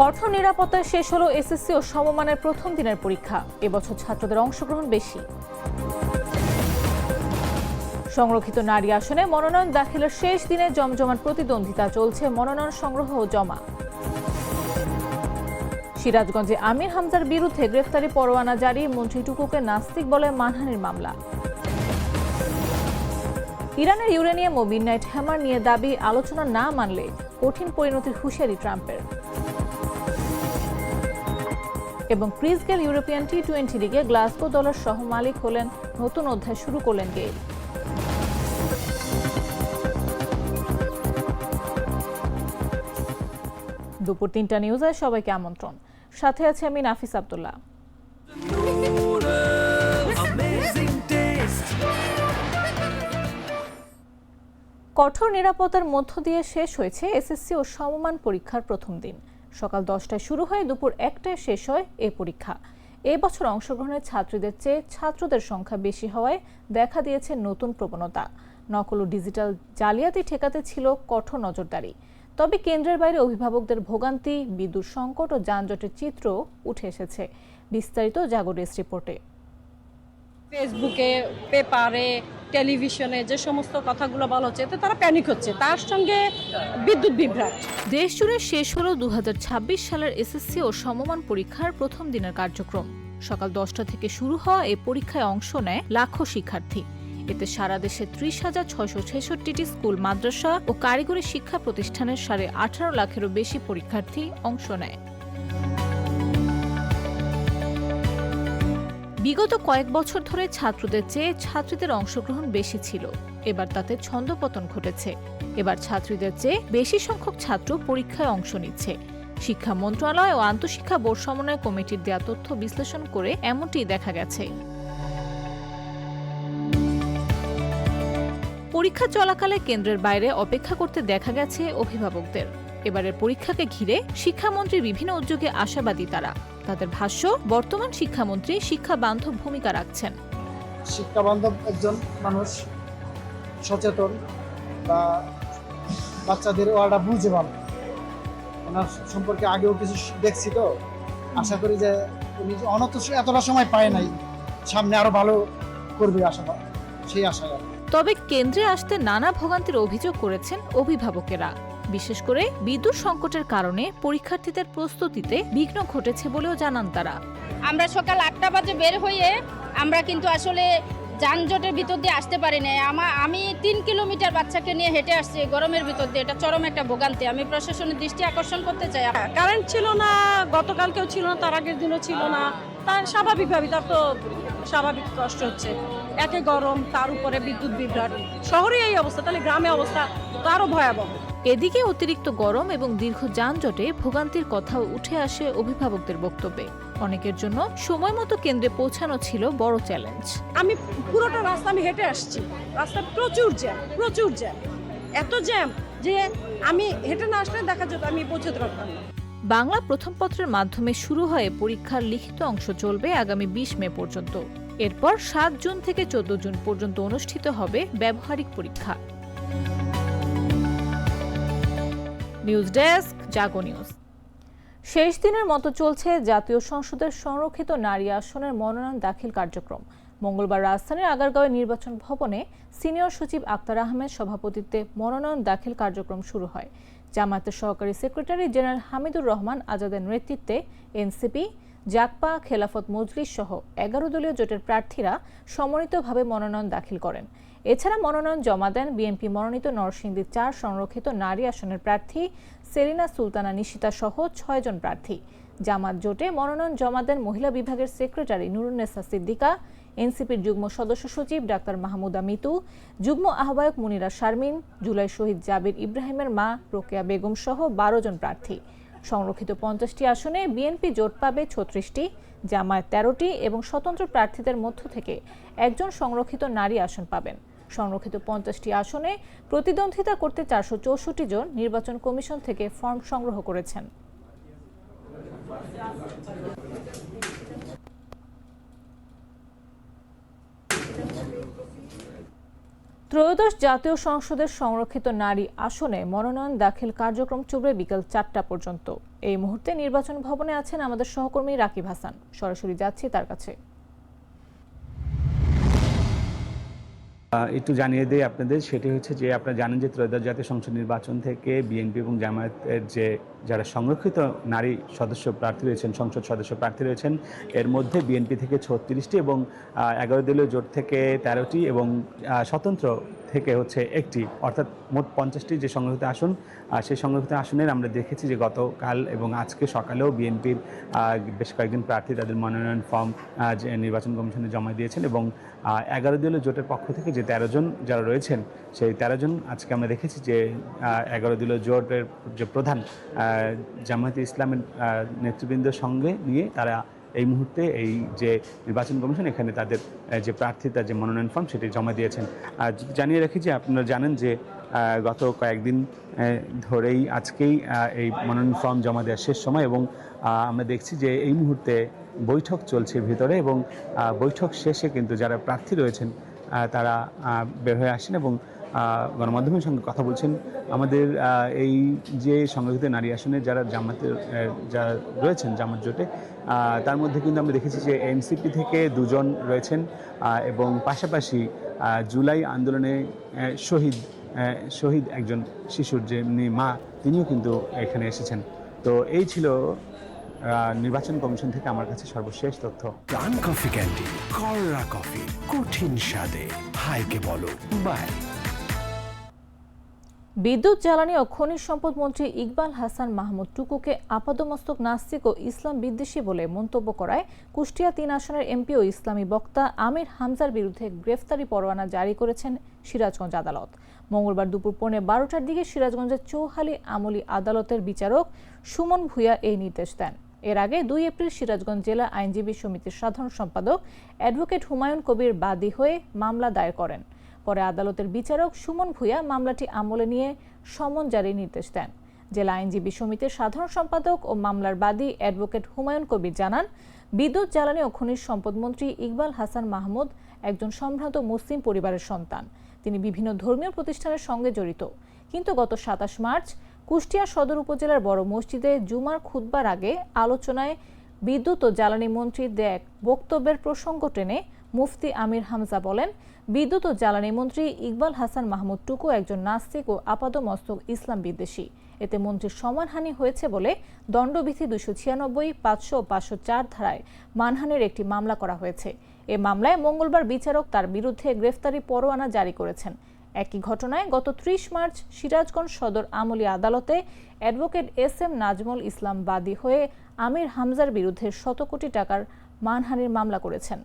কঠোর নিরাপত্তায় শেষ হলো এসএসসি ও সমমানের প্রথম দিনের পরীক্ষা। এবছর ছাত্রদের অংশগ্রহণ বেশি। সংরক্ষিত নারী আসনে মনোনয়ন দাখিলের শেষ দিনে জমজমাট প্রতিদ্বন্দ্বিতা চলছে মনোনয়ন সংগ্রহ ও জমা। সিরাজগঞ্জে আমির হামজার বিরুদ্ধে গ্রেফতারি পরোয়ানা জারি, মন্ত্রী টুকুকে নাস্তিক বলে মানহানির মামলা। ইরানের ইউরেনিয়াম ও মিডনাইট হ্যামার নিয়ে দাবি, আলোচনা না মানলে কঠিন পরিণতির হুঁশিয়ারি ট্রাম্পের। এবং ক্রিস গেল ইউরোপিয়ান টি-20 লিগে গ্লাসগো দলের সহ মালিক হলেন, নতুন অধ্যায় শুরু করলেন গেইল। দুপুর ৩টা নিউজে সবাইকে আমন্ত্রণ। সাথে আছে আমি নাফিস আব্দুল্লাহ। কঠোর নিরাপত্তার মধ্য দিয়ে শেষ হয়েছে এসএসসি ও সমমান পরীক্ষার প্রথম দিন। সকাল 10টায় শুরু হয়ে দুপুর 1টায় শেষ হয় এ পরীক্ষা। এবছর অংশগ্রহণের ছাত্রীদের চেয়ে ছাত্রদের সংখ্যা বেশি হওয়ায় দেখা দিয়েছে নতুন প্রবণতা। নকল ও ডিজিটাল জালিয়াতি ঠেকাতে ছিল কঠোর নজরদারি। তবে কেন্দ্রের বাইরে অভিভাবকদের ভোগান্তি, বিদ্যুৎ সংকট ও যানজটের চিত্র উঠে এসেছে। বিস্তারিত জাগরেস রিপোর্টে। ফেসবুকে, পেপারে, টেলিভিশনে যে সমস্ত কথাগুলো বলা হচ্ছে এতে তারা প্যানিক হচ্ছে, তার সঙ্গে বিদ্যুৎ বিভ্রাট। দেশ জুড়ে শেষ হলো 2026 সালের এসএসসি ও সমমান পরীক্ষার প্রথম দিনের কার্যক্রম। সকাল 10টা থেকে শুরু হওয়া এই পরীক্ষায় অংশ নেয় লাখো শিক্ষার্থী। এতে সারা দেশে 30,666টি স্কুল, মাদ্রাসা ও কারিগরি শিক্ষা প্রতিষ্ঠানের 18.5 লাখেরও বেশি পরীক্ষার্থী অংশ নেয়। বিগত কয়েক বছর ধরে ছাত্রদের চেয়ে ছাত্রীদের অংশগ্রহণ বেশি ছিল। এবার তাতে ছন্দপতন ঘটেছে। এবার ছাত্রীদের চেয়ে বেশি সংখ্যক ছাত্র পরীক্ষায় অংশ নিচ্ছে। শিক্ষা মন্ত্রণালয় ও আন্তঃশিক্ষা বোর্ড সমন্বয় কমিটির দেয়া তথ্য বিশ্লেষণ করে এমনটি দেখা গেছে। পরীক্ষা চলাকালে কেন্দ্রের বাইরে অপেক্ষা করতে দেখা গেছে অভিভাবকদের। এবারের পরীক্ষাকে ঘিরে শিক্ষামন্ত্রীর বিভিন্ন উদ্যোগে আশাবাদী তারা। তাদের ভাষ্য, বর্তমান শিক্ষামন্ত্রী শিক্ষা বান্ধব ভূমিকা রাখছেন। শিক্ষা বান্ধব একজন মানুষ, সচেতন, বা বাচ্চাদের ওরা বুঝে ভালো। ওনার সম্পর্কে আগেও কিছু দেখছি, তো আশা করি যে উনি অনত এতটা সময় পায় নাই, সামনে আরো ভালো করবে আশা, সেই আশায়। তবে কেন্দ্রে আসতে নানা ভোগান্তির অভিযোগ করেছেন অভিভাবকেরা। বিশেষ করে বিদ্যুৎ সংকটের কারণে পরীক্ষার্থীদের প্রস্তুতিতে বিঘ্ন ঘটেছে বলেও জানান তারা। আমরা সকাল 8টা বাজে বের হয়ে আমরা কিন্তু আসলে যানজটের ভিতর দিয়ে আসতে পারি না। আমি 3 কিলোমিটার বাচ্চাকে নিয়ে হেঁটে আসছি গরমের ভিতর দিয়ে। এটা চরম একটা ভোগান্তি। আমি প্রশাসনের দৃষ্টি আকর্ষণ করতে চাই। কারেন্ট ছিল না, গতকালকেও ছিল না, তার আগের দিনও ছিল না। তার স্বাভাবিকভাবে তার তো স্বাভাবিক কষ্ট হচ্ছে। একে গরম, তার উপরে বিদ্যুৎ বিভ্রাট। শহরে এই অবস্থা, তাহলে গ্রামে অবস্থা তো আরো ভয়াবহ। এদিকে অতিরিক্ত গরম এবং দীর্ঘ যানজটে ভোগান্তির কথাও উঠে আসে অভিভাবকদের বক্তব্যে। অনেকের জন্য সময় মতো কেন্দ্রে পৌঁছানো ছিল বড় চ্যালেঞ্জ। আমি পুরোটা রাস্তা আমি হেঁটে আসছি, রাস্তা প্রচুর জ্যাম, প্রচুর জ্যাম, এত জ্যাম যে আমি হেঁটে না আসলে দেখা যেত আমি পৌঁছতে পারতাম না। বাংলা প্রথম পত্রের মাধ্যমে শুরু হয়ে পরীক্ষার লিখিত অংশ চলবে আগামী 20 মে পর্যন্ত। এরপর 7 জুন থেকে 14 জুন পর্যন্ত অনুষ্ঠিত হবে ব্যবহারিক পরীক্ষা। নিউজ ডেস্ক, জাগো নিউজ। শেষ দিনের মতো চলছে জাতীয় সংসদের সংরক্ষিত নারী আসনের মনোনয়ন দাখিল কার্যক্রম। মঙ্গলবার রাজধানীর আগারগাঁওয়ের নির্বাচন ভবনে সিনিয়র সচিব আক্তার আহমেদ সভাপতিত্বে মনোনয়ন দাখিল কার্যক্রম শুরু হয়। জামায়াতের সহকারী সেক্রেটারি জেনারেল হামিদুর রহমান আজাদের নেতৃত্বে এনসিপি, জাকপা, খেলাফত মজলিস সহ 11 দলীয় জোটের প্রার্থীরা সমন্বিতভাবে মনোনয়ন দাখিল করেন। এছাড়া মনোনয়ন জমা দেন বিএনপি মনোনীত নরসিংদী 4 সংরক্ষিত নারী আসনের প্রার্থী সেলিনা সুলতানা নিশিতা সহ 6 জন প্রার্থী। জামাত জোটে মনোনয়ন জমা দেন মহিলা বিভাগের সেক্রেটারি নুরুন্নেসা সিদ্দিকা, এনসিপির যুগ্ম সদস্য সচিব ডাক্তার মাহমুদা মিতু, যুগ্ম আহ্বায়ক মুনিরা শারমিন, জুলাই শহীদ জাবির ইব্রাহিমের মা রোকেয়া বেগম সহ 12 জন প্রার্থী। সংরক্ষিত 50টি আসনে বিএনপি জোট পাবে 36টি, জামায়াত 13টি এবং স্বতন্ত্র প্রার্থীদের মধ্য থেকে একজন সংরক্ষিত নারী আসন পাবেন। সংরক্ষিত 50টি আসনে প্রতিদ্বন্দ্বিতা করতে 464 জন নির্বাচন কমিশন থেকে ফর্ম সংগ্রহ করেছেন। ত্রয়োদশ জাতীয় সংসদের সংরক্ষিত নারী আসনে মনোনয়ন দাখিল কার্যক্রম চলবে বিকেল 4টা পর্যন্ত। এই মুহূর্তে নির্বাচন ভবনে আছেন আমাদের সহকর্মী রাকিব হাসান। সরাসরি যাচ্ছি তার কাছে। একটু জানিয়ে দিই আপনাদের, সেটি হচ্ছে যে আপনারা জানেন যে ত্রয়োদশ জাতীয় সংসদ নির্বাচন থেকে বিএনপি এবং জামায়াতের যারা সংরক্ষিত নারী সদস্য প্রার্থী রয়েছেন, সংসদ সদস্য প্রার্থী রয়েছেন, এর মধ্যে বিএনপি থেকে 36টি এবং 11 দলীয় জোট থেকে 13টি এবং স্বতন্ত্র থেকে হচ্ছে একটি, অর্থাৎ মোট 50টি যে সংরক্ষিত আসন, সেই সংরক্ষিত আসনের আমরা দেখেছি যে গতকাল এবং আজকে সকালেও বিএনপির বেশ কয়েকজন প্রার্থী তাদের মনোনয়ন ফর্ম নির্বাচন কমিশনে জমা দিয়েছেন এবং 11 দলীয় জোটের পক্ষ থেকে যে 13 জন যারা রয়েছেন, সেই 13 জন আজকে আমরা দেখেছি যে 11 দলীয় জোটের যে প্রধান জামায়াতে ইসলামের নেতৃবৃন্দের সঙ্গে নিয়ে তারা এই মুহূর্তে এই যে নির্বাচন কমিশন এখানে তাদের যে প্রার্থীতা যে মনোনয়ন ফর্ম সেটি জমা দিয়েছেন। আর জানিয়ে রাখি যে আপনারা জানেন যে গত কয়েকদিন ধরেই আজকেই এই মনোনয়ন ফর্ম জমা দেওয়ার শেষ সময় এবং আমরা দেখছি যে এই মুহূর্তে বৈঠক চলছে ভিতরে এবং বৈঠক শেষে কিন্তু যারা প্রার্থী রয়েছেন তারা বের হয়ে আসেন এবং গণমাধ্যমের সঙ্গে কথা বলছেন। আমাদের এই যে সংরক্ষিত নারী আসনে যারা জামাতের যারা রয়েছেন জামাত জোটে, তার মধ্যে কিন্তু আমরা দেখেছি যে এনসিপি থেকে 2 জন রয়েছেন এবং পাশাপাশি জুলাই আন্দোলনে শহীদ একজন শিশুর যে মা, তিনিও কিন্তু এখানে এসেছেন। তো এই ছিল নির্বাচন কমিশন থেকে আমার কাছে সর্বশেষ তথ্য। প্রাণ কফি ক্যান্ডি, কররা কফি, কঠিন স্বাদে, হাইকে বলো বাই। বিদ্যুৎ, জ্বালানি ও খনিজ সম্পদ মন্ত্রী ইকবাল হাসান মাহমুদ টুকুকে আপাদমস্তক নাস্তিক ও ইসলাম বিদ্বেষী বলে মন্তব্য করায় কুষ্টিয়া 3 আসনের এমপি ও ইসলামী বক্তা আমির হামজার বিরুদ্ধে গ্রেফতারি পরোয়ানা জারি করেছেন সিরাজগঞ্জ আদালত। মঙ্গলবার দুপুর 12:15টার দিকে সিরাজগঞ্জের চৌহালি আমলি আদালতের বিচারক সুমন ভূঁইয়া এই নির্দেশ দেন। এর আগে 2 এপ্রিল সিরাজগঞ্জ জেলা আইনজীবী সমিতির সাধারণ সম্পাদক অ্যাডভোকেট হুমায়ুন কবির বাদী হয়ে মামলা দায়ের করেন। পরে আদালতের বিচারক সুমন ভূঁইয়া মামলাটি আমলে নিয়ে সমন জারির নির্দেশ দেন। জেলা আইনজীবী সমিতির সাধারণ সম্পাদক ও মামলার বাদী অ্যাডভোকেট হুমায়ুন কবির জানান, বিদ্যুৎ, জ্বালানি ও খনিজ সম্পদ মন্ত্রী ইকবাল হাসান মাহমুদ একজন সম্ভ্রান্ত মুসলিম পরিবারের সন্তান। তিনি বিভিন্ন ধর্মীয় প্রতিষ্ঠানের সঙ্গে জড়িত। কিন্তু গত 27 মার্চ কুষ্টিয়া সদর উপজেলার বড় মসজিদে জুমার খুতবার আগে আলোচনায় বিদ্যুৎ ও জ্বালানি মন্ত্রীর দেয়া এক বক্তব্যের প্রসঙ্গ টেনে মুফতি আমির হামজা বলেন, বিদ্যুৎ ও জ্বালানি মন্ত্রী ইকবাল হাসান মাহমুদ টুকু একজন নাস্তিক ও আপাদমস্তক ইসলাম বিদ্বেষী। এতে মন্ত্রীর সম্মানহানি হয়েছে বলে দণ্ডবিধি 296, 500 ও 504 ধারায় মানহানির একটি মামলা করা হয়েছে। এ মামলায় মঙ্গলবার বিচারক তার বিরুদ্ধে গ্রেফতারি পরোয়ানা জারি করেছেন। একই ঘটনায় গত 30 মার্চ সিরাজগঞ্জ সদর আমলি আদালতে অ্যাডভোকেট SM নাজমুল ইসলাম বাদী হয়ে আমির হামজার বিরুদ্ধে 100 কোটি টাকার মানহানির মামলা করেছেন।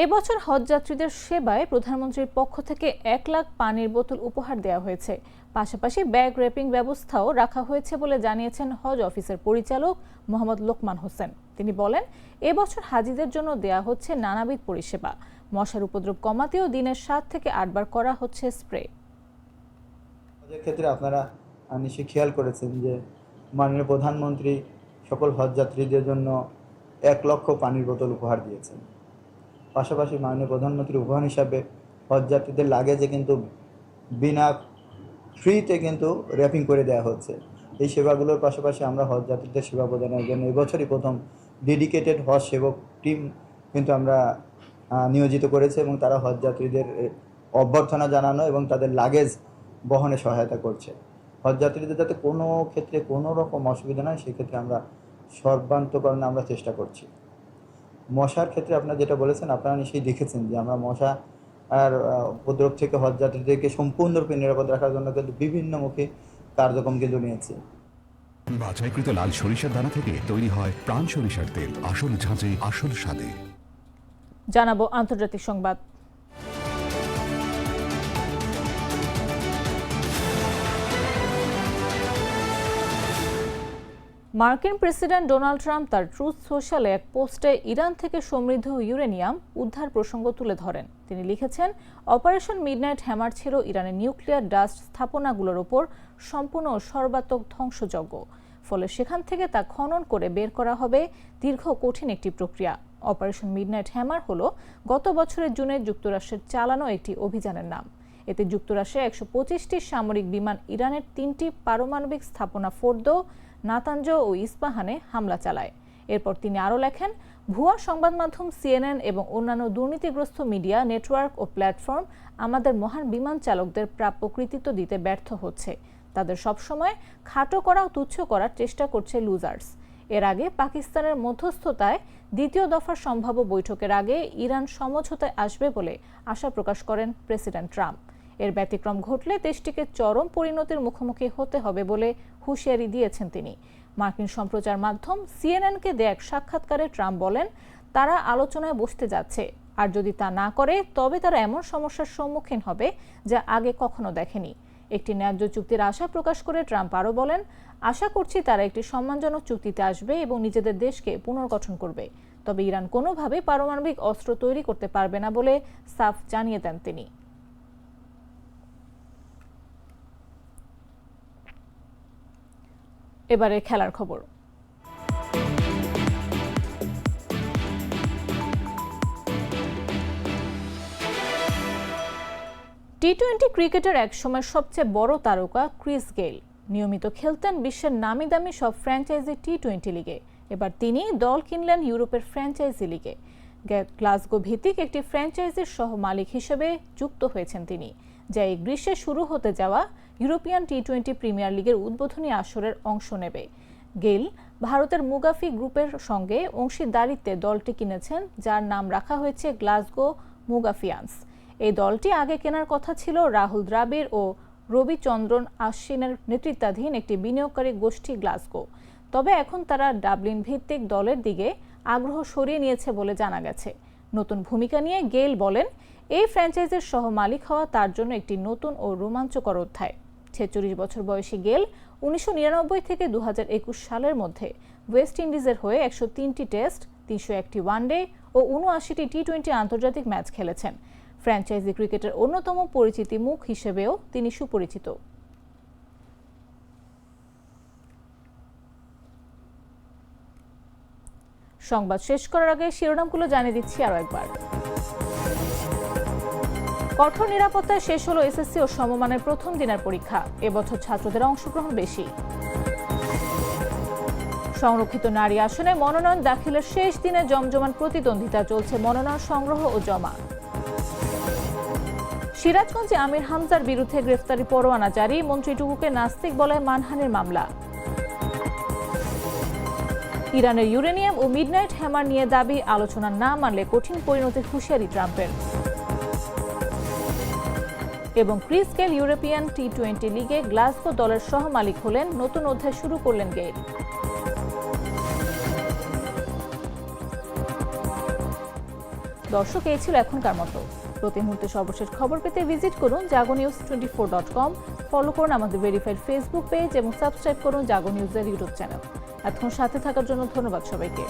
এবছর হজযাত্রীদের সেবায় প্রধানমন্ত্রীর পক্ষ থেকে 1 লাখ পানির বোতল উপহার দেওয়া হয়েছে। পাশাপাশি ব্যাগ র্যাপিং ব্যবস্থাও রাখা হয়েছে বলে জানিয়েছেন হজ অফিসের পরিচালক মোহাম্মদ লোকমান হোসেন। তিনি বলেন, এবছর হাজিদের জন্য দেয়া হচ্ছে নানাবিধ পরিষেবা। মশার উপদ্রব কমাতেও দিনের 7 থেকে 8 বার করা হচ্ছে স্প্রে। হজের ক্ষেত্রে আপনারা নিশ্চয়ই খেয়াল করেছেন যে মাননীয় প্রধানমন্ত্রী সকল হজযাত্রীদের জন্য 1 লক্ষ পানির বোতল উপহার দিয়েছেন। পাশাপাশি মাননীয় প্রধানমন্ত্রীর উপহার হিসাবে হজযাত্রীদের লাগেজে কিন্তু বিনা ফ্রিতে কিন্তু র্যাপিং করে দেওয়া হচ্ছে। এই সেবাগুলোর পাশাপাশি আমরা হজযাত্রীদের সেবা প্রদানের জন্য এবছরই প্রথম ডেডিকেটেড হজ সেবক টিম কিন্তু আমরা নিয়োজিত করেছি এবং তারা হজযাত্রীদের অভ্যর্থনা জানানো এবং তাদের লাগেজ বহনে সহায়তা করছে। হজযাত্রীদের যাতে কোনো ক্ষেত্রে কোনো রকম অসুবিধা নয় সেক্ষেত্রে আমরা সর্বান্তকরণে আমরা চেষ্টা করছি। মশার ক্ষেত্রে আপনারা যেটা বলেছেন, আপনারা নিশ্চয়ই দেখেছেন যে আমরা মশা আর উপদ্রব থেকে হজযাত্রীদেরকে সম্পূর্ণরূপে নিরাপদ রাখার জন্য কিন্তু বিভিন্নমুখী কার্যক্রম কিন্তু নিয়েছি। বাছাইকৃত লাল সরিষার দানা থেকে তৈরি হয় প্রাণ সরিষার তেল, আসল ঝাঁঝে আসল স্বাদে। জানাবো আন্তর্জাতিক সংবাদ। মার্কিন প্রেসিডেন্ট ডোনাল্ড ট্রাম্প তার ট্রুথ সোশ্যালে এক পোস্টে ইরান থেকে সমৃদ্ধ ইউরেনিয়াম উদ্ধার প্রসঙ্গ তুলে ধরেন। তিনি লিখেছেন, অপারেশন মিডনাইট হ্যামার ছিল ইরানের নিউক্লিয়ার ডাস্ট স্থাপনাগুলোর ওপর সম্পূর্ণ ও সর্বাত্মক ধ্বংসযজ্ঞ। ফলে সেখান থেকে তা খনন করে বের করা হবে দীর্ঘ কঠিন একটি প্রক্রিয়া। অপারেশন মিডনাইট হ্যামার হলো গত বছরের জুনে যুক্তরাষ্ট্রের চালানো একটি অভিযানের নাম। এতে যুক্তরাষ্ট্রে 125টি সামরিক বিমান ইরানের 3টি পারমাণবিক স্থাপনা ফোর্দো, নাতাঞ্জ ও ইস্পাহানে হামলা চালায়। এরপর তিনি আরও লেখেন, ভুয়া সংবাদ মাধ্যম সিএনএন এবং অন্যান্য দুর্নীতিগ্রস্ত মিডিয়া নেটওয়ার্ক ও প্ল্যাটফর্ম আমাদের মহান বিমান চালকদের প্রাপ্য কৃতিত্ব দিতে ব্যর্থ হচ্ছে। তাদের সবসময় খাটো করা ও তুচ্ছ করার চেষ্টা করছে লুজার্স। এর আগে পাকিস্তানের মধ্যস্থতায় দ্বিতীয় দফার সম্ভাব্য বৈঠকের আগে ইরান সমঝোতায় আসবে বলে আশা প্রকাশ করেন প্রেসিডেন্ট ট্রাম্প। এর ব্যতিক্রম ঘটলে দেশটিকে চরম পরিণতির মুখোমুখি হতে হবে বলে হুঁশিয়ারি দিয়েছেন তিনি। মার্কিন সম্প্রচার মাধ্যম সিএনএনকে দেয়া এক সাক্ষাৎকারে ট্রাম্প বলেন, তারা আলোচনায় বসতে যাচ্ছে, আর যদি তা না করে তবে তারা এমন সমস্যার সম্মুখীন হবে যা আগে কখনো দেখেনি। একটি ন্যায্য চুক্তির আশা প্রকাশ করে ট্রাম্প আরও বলেন, আশা করছি তারা একটি সম্মানজনক চুক্তিতে আসবে এবং নিজেদের দেশকে পুনর্গঠন করবে। তবে ইরান কোনোভাবে পারমাণবিক অস্ত্র তৈরি করতে পারবে না বলে সাফ জানিয়ে দেন তিনি। এবারে খেলার খবর। টি-20 ক্রিকেটের একসময় সবচেয়ে বড় তারকা ক্রিস গেইল নিয়মিত খেলতেন বিশ্বের নামি দামি সব ফ্র্যাঞ্চাইজি টি-20 লিগে। এবার তিনি দল কিনলেন ইউরোপের ফ্র্যাঞ্চাইজি লিগে। গ্লাসগো ভিত্তিক একটি ফ্র্যাঞ্চাইজির সহ মালিক হিসেবে যুক্ত হয়েছেন তিনি, যা এই গ্রীষ্মে শুরু হতে যাওয়া ইউরোপিয়ান টি-20 প্রিমিয়ার লিগের উদ্বোধনী আসরের অংশ নেবে। গেইল ভারতের মুগাফি গ্রুপের সঙ্গে অংশীদারিত্বে দলটি কিনেছেন, যার নাম রাখা হয়েছে গ্লাসগো মুগাফিয়ান্স। এই দলটি আগে কেনার কথা ছিল রাহুল দ্রাবিড় ও রবিচন্দ্রন আশ্বিনের নেতৃত্বাধীন একটি বিনিয়োগকারী গোষ্ঠী গ্লাসগো। তবে এখন তারা ডাবলিন ভিত্তিক দলের দিকে আগ্রহ সরিয়ে নিয়েছে বলে জানা গেছে। নতুন ভূমিকা নিয়ে গেইল বলেন, এই ফ্র্যাঞ্চাইজির সহ মালিক হওয়া তার জন্য একটি নতুন ও রোমাঞ্চকর অধ্যায়। 46 বছর বয়সী গেইল 1999 থেকে 2021 সালের মধ্যে ওয়েস্ট ইন্ডিজের হয়ে 103টি টেস্ট, 301টি ওয়ানডে ও 79টি টি-20 আন্তর্জাতিক ম্যাচ খেলেছেন। ফ্র্যাঞ্চাইজি ক্রিকেটের অন্যতম পরিচিতি মুখ হিসেবেও তিনি সুপরিচিত। সংবাদ শেষ করার আগে শিরোনামগুলো জানিয়ে দিচ্ছি আরও একবার। কঠোর নিরাপত্তায় শেষ হলো এসএসসি ও সমমানের প্রথম দিনের পরীক্ষা। এবছর ছাত্রদের অংশগ্রহণ বেশি। সংরক্ষিত নারী আসনে মনোনয়ন দাখিলের শেষ দিনে জমজমাট প্রতিদ্বন্দ্বিতা চলছে মনোনয়ন সংগ্রহ ও জমা। সিরাজগঞ্জে আমির হামজার বিরুদ্ধে গ্রেফতারি পরোয়ানা জারি, মন্ত্রী টুকুকে নাস্তিক বলে মানহানির মামলা। ইরানের ইউরেনিয়াম ও মিডনাইট হ্যামার নিয়ে দাবি, আলোচনা না মানলে কঠিন পরিণতির হুঁশিয়ারি ট্রাম্পের। এবং ক্রিস গেইল ইউরোপিয়ান টি-20 লিগে গ্লাসগো দলের সহ মালিক হলেন, নতুন অধ্যায় শুরু করলেন গেইল। দর্শক, এই ছিল এখনকার মতো। প্রতি মুহূর্তে সর্বশেষ খবর পেতে ভিজিট করুন jagonews24.com, ফলো করুন আমাদের ভেরিফাইড ফেসবুক পেজ এবং সাবস্ক্রাইব করুন জাগো নিউজের ইউটিউব চ্যানেল। এতক্ষণ সাথে থাকার জন্য ধন্যবাদ সবাইকে।